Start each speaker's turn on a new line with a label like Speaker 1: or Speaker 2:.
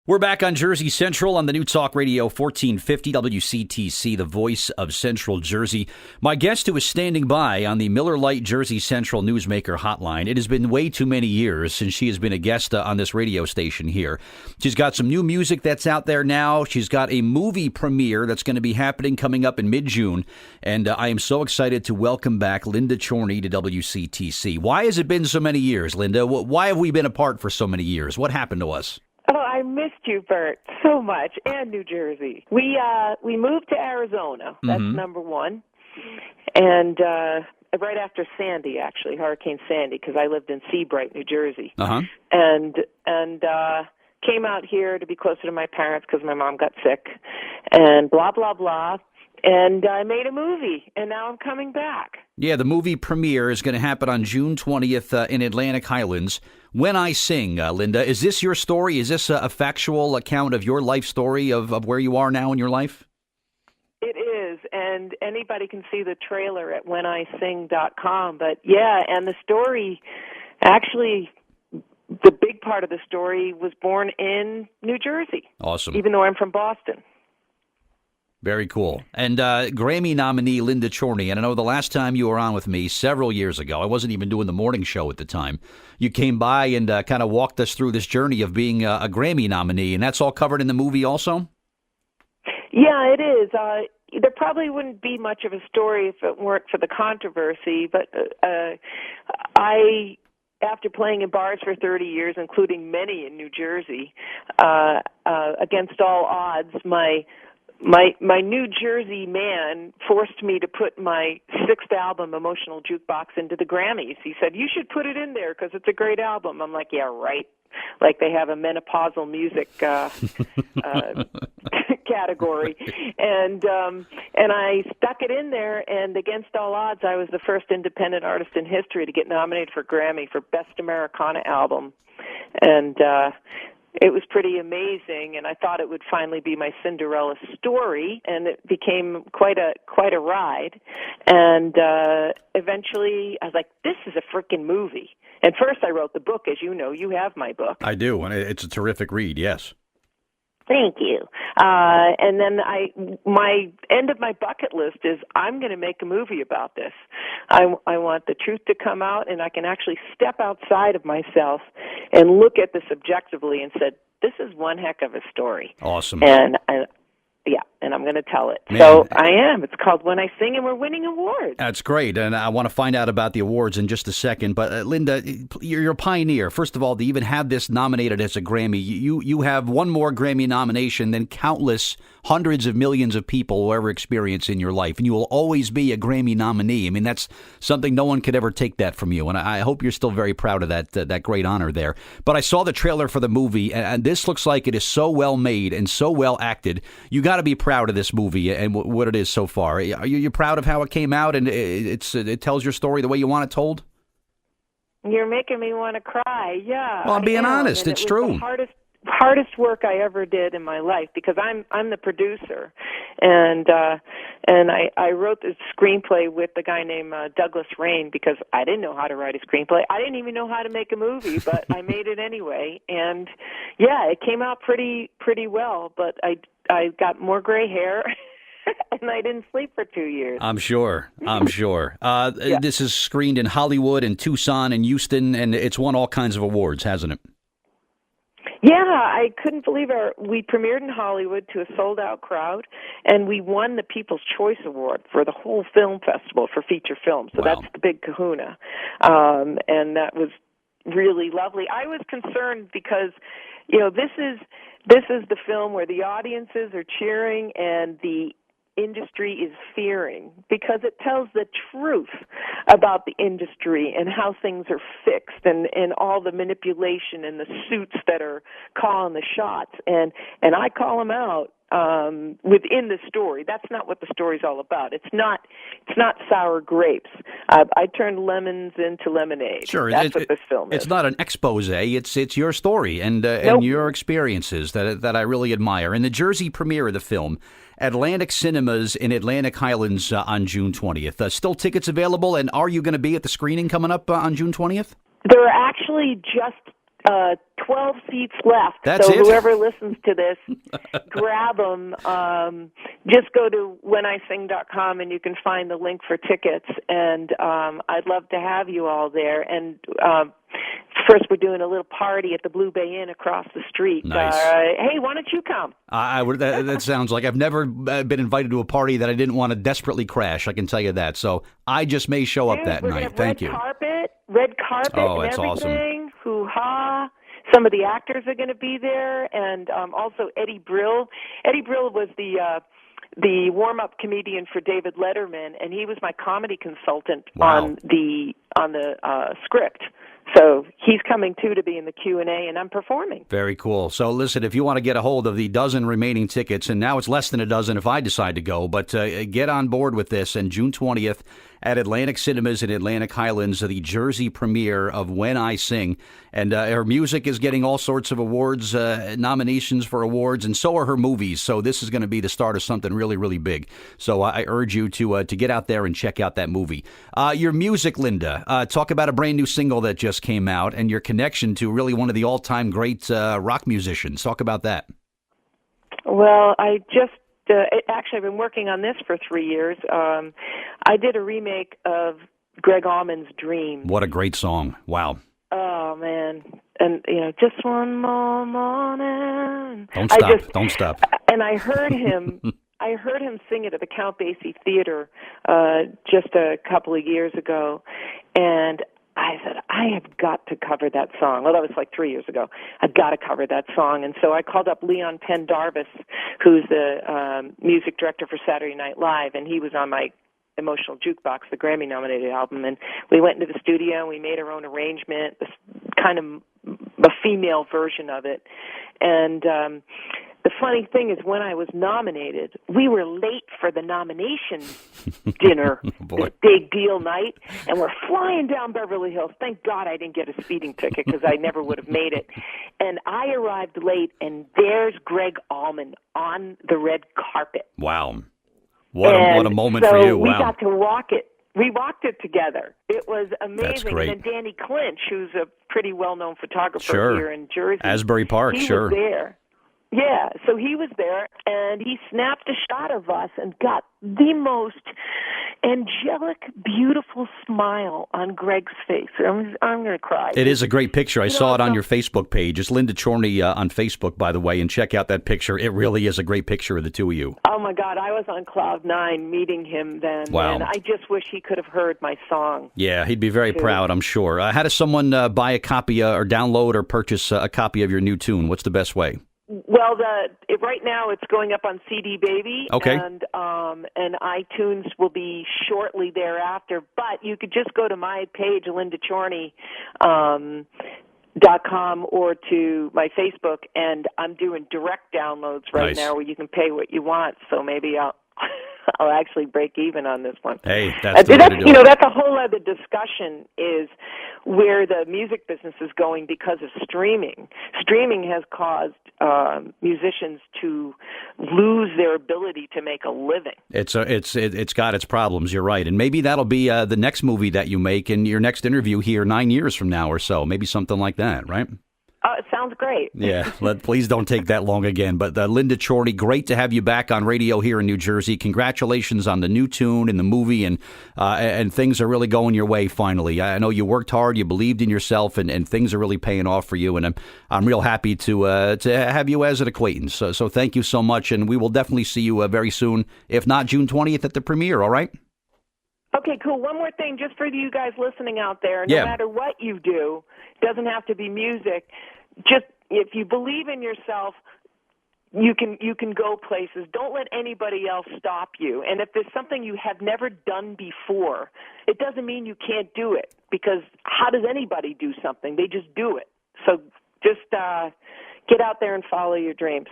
Speaker 1: We're back on Jersey Central on the New Talk Radio 1450 WCTC, the voice of Central Jersey. My guest who is standing by on the Miller Lite Jersey Central Newsmaker hotline. It has been way too many years since she has been a guest on this radio station here. She's got some new music that's out there now. She's got a movie premiere that's going to be happening coming up in mid-June. And I am so excited to welcome back Linda Chorney to WCTC. Why has it been so many years, Linda? Why have we been apart for so many years? What happened to us?
Speaker 2: Oh, I missed you, Bert, so much, and New Jersey. We moved to Arizona. That's number one, and right after Sandy, actually, Hurricane Sandy, because I lived in Seabright, New Jersey, and came out here to be closer to my parents because my mom got sick, and blah blah blah. And I made a movie, and now I'm coming back.
Speaker 1: Yeah, the movie premiere is going to happen on June 20th in Atlantic Highlands. When I Sing, Linda, is this your story? Is this a factual account of your life story of where you are now in your life?
Speaker 2: It is, and anybody can see the trailer at whenising.com. But, yeah, and the story, actually, the big part of the story was born in New Jersey.
Speaker 1: Awesome.
Speaker 2: Even though I'm from Boston.
Speaker 1: Very cool. And Grammy nominee Linda Chorney, and I know the last time you were on with me several years ago, I wasn't even doing the morning show at the time, you came by and kind of walked us through this journey of being a Grammy nominee, and that's all covered in the movie also?
Speaker 2: Yeah, it is. There probably wouldn't be much of a story if it weren't for the controversy, but after playing in bars for 30 years, including many in New Jersey, against all odds, my New Jersey man forced me to put my sixth album, Emotional Jukebox, into the Grammys. He said, you should put it in there because it's a great album. I'm like, yeah, right. Like they have a menopausal music category. And I stuck it in there, and against all odds, I was the first independent artist in history to get nominated for Grammy for Best Americana Album. And it was pretty amazing, and I thought it would finally be my Cinderella story, and it became quite a ride. And eventually, I was like, "This is a freaking movie." And first, I wrote the book, as you know. You have my book.
Speaker 1: I do, and it's a terrific read. Yes.
Speaker 2: Thank you. And then my end of my bucket list is I'm going to make a movie about this. I want the truth to come out, and I can actually step outside of myself and look at this objectively and said, this is one heck of a story.
Speaker 1: Awesome.
Speaker 2: And I'm going to tell it.
Speaker 1: Man.
Speaker 2: So I am. It's called When I Sing, and we're winning awards.
Speaker 1: That's great, and I want to find out about the awards in just a second. But Linda, you're a pioneer. First of all, to even have this nominated as a Grammy, you have one more Grammy nomination than countless hundreds of millions of people will ever experience in your life, and you will always be a Grammy nominee. I mean, that's something no one could ever take that from you, and I hope you're still very proud of that great honor there. But I saw the trailer for the movie, and this looks like it is so well made and so well acted. You got to be proud of this movie and what it is so far. Are you proud of how it came out and it tells your story the way you want it told?
Speaker 2: You're making me want to cry. Yeah.
Speaker 1: Well, I'm being honest. It's true.
Speaker 2: The hardest work I ever did in my life because I'm the producer, and I wrote the screenplay with the guy named Douglas Rain because I didn't know how to write a screenplay. I didn't even know how to make a movie, but I made it anyway. And yeah, it came out pretty well. But I got more gray hair. And I didn't sleep for 2 years.
Speaker 1: I'm sure. Yeah. This is screened in Hollywood and Tucson and Houston, and it's won all kinds of awards, hasn't it?
Speaker 2: Yeah, I couldn't believe we premiered in Hollywood to a sold-out crowd, and we won the People's Choice Award for the whole film festival for feature films. So That's the big kahuna, and that was really lovely. I was concerned because, this is the film where the audiences are cheering and the industry is fearing because it tells the truth about the industry and how things are fixed and all the manipulation and the suits that are calling the shots. And I call them out within the story. That's not what the story's all about. It's not sour grapes. I turned lemons into lemonade.
Speaker 1: Sure,
Speaker 2: that's what this film is.
Speaker 1: It's not an expose. It's your story and your experiences that I really admire. And the Jersey premiere of the film, Atlantic Cinemas in Atlantic Highlands on June 20th. Still tickets available, and are you going to be at the screening coming up on June 20th?
Speaker 2: There are actually just 12 seats left.
Speaker 1: That's
Speaker 2: so
Speaker 1: it?
Speaker 2: whoever listens to this, grab them. Just go to whenising.com and you can find the link for tickets. And I'd love to have you all there. And first, we're doing a little party at the Blue Bay Inn across the street.
Speaker 1: Nice.
Speaker 2: Hey, why don't you come?
Speaker 1: I would. That sounds like I've never been invited to a party that I didn't want to desperately crash. I can tell you that. So I just may show up that night. Thank you.
Speaker 2: Red carpet,
Speaker 1: oh,
Speaker 2: and
Speaker 1: that's
Speaker 2: everything. Awesome. Hoo-ha. Some of the actors are going to be there, and also Eddie Brill. Eddie Brill was the warm-up comedian for David Letterman, and he was my comedy consultant on the script. So he's coming, too, to be in the Q&A, and I'm performing.
Speaker 1: Very cool. So, listen, if you want to get a hold of the dozen remaining tickets, and now it's less than a dozen if I decide to go, but get on board with this. And June 20th at Atlantic Cinemas in Atlantic Highlands, the Jersey premiere of When I Sing. And her music is getting all sorts of awards, nominations for awards, and so are her movies. So this is going to be the start of something really, really big. So I urge you to get out there and check out that movie. Your music, Linda, talk about a brand new single that just came out and your connection to really one of the all-time great rock musicians. Talk about that.
Speaker 2: Well, actually, I've been working on this for 3 years. I did a remake of Greg Allman's Dream.
Speaker 1: What a great song. Wow.
Speaker 2: Oh, man. And, just one more morning.
Speaker 1: Don't stop.
Speaker 2: And I heard him sing it at the Count Basie Theater just a couple of years ago. And I said, I have got to cover that song. Well, that was like 3 years ago. I've got to cover that song. And so I called up Leon Pendarvis, who's the music director for Saturday Night Live, and he was on my Emotional Jukebox, the Grammy-nominated album. And we went into the studio, and we made our own arrangement, this kind of a female version of it. And the funny thing is, when I was nominated, we were late for the nomination dinner, this big deal night, and we're flying down Beverly Hills. Thank God I didn't get a speeding ticket because I never would have made it. And I arrived late, and there's Greg Allman on the red carpet.
Speaker 1: Wow. What a moment for you. Wow.
Speaker 2: We got to walk it. We walked it together. It was amazing.
Speaker 1: That's great.
Speaker 2: And then Danny Clinch, who's a pretty well-known photographer here in Jersey.
Speaker 1: Asbury Park,
Speaker 2: he was there. Yeah, so he was there, and he snapped a shot of us and got the most angelic, beautiful smile on Greg's face. I'm going to cry.
Speaker 1: It is a great picture. I saw it on your Facebook page. It's Linda Chorney on Facebook, by the way, and check out that picture. It really is a great picture of the two of you.
Speaker 2: Oh, my God. I was on cloud nine meeting him then.
Speaker 1: Wow.
Speaker 2: And I just wish he could have heard my song.
Speaker 1: Yeah, he'd be very proud, I'm sure. How does someone buy a copy or download or purchase a copy of your new tune? What's the best way?
Speaker 2: Well, right now it's going up on CD Baby,
Speaker 1: okay,
Speaker 2: and iTunes will be shortly thereafter. But you could just go to my page, lindachorney.com, or to my Facebook, and I'm doing direct downloads right now where you can pay what you want. So maybe I'll actually break even on this one.
Speaker 1: Hey, that's the way to do it.
Speaker 2: That's a whole other discussion, is where the music business is going because of streaming. Streaming has caused musicians to lose their ability to make a living.
Speaker 1: It's got its problems. You're right, and maybe that'll be the next movie that you make in your next interview here 9 years from now or so. Maybe something like that, right?
Speaker 2: It sounds great.
Speaker 1: Yeah, please don't take that long again. But Linda Chorney, great to have you back on radio here in New Jersey. Congratulations on the new tune and the movie, and things are really going your way finally. I know you worked hard, you believed in yourself, and things are really paying off for you. And I'm real happy to have you as an acquaintance. So thank you so much, and we will definitely see you very soon, if not June 20th at the premiere. All right.
Speaker 2: Okay, cool. One more thing, just for you guys listening out there. No matter what you do, it doesn't have to be music. Just if you believe in yourself, you can go places. Don't let anybody else stop you. And if there's something you have never done before, it doesn't mean you can't do it, because how does anybody do something? They just do it. So just get out there and follow your dreams.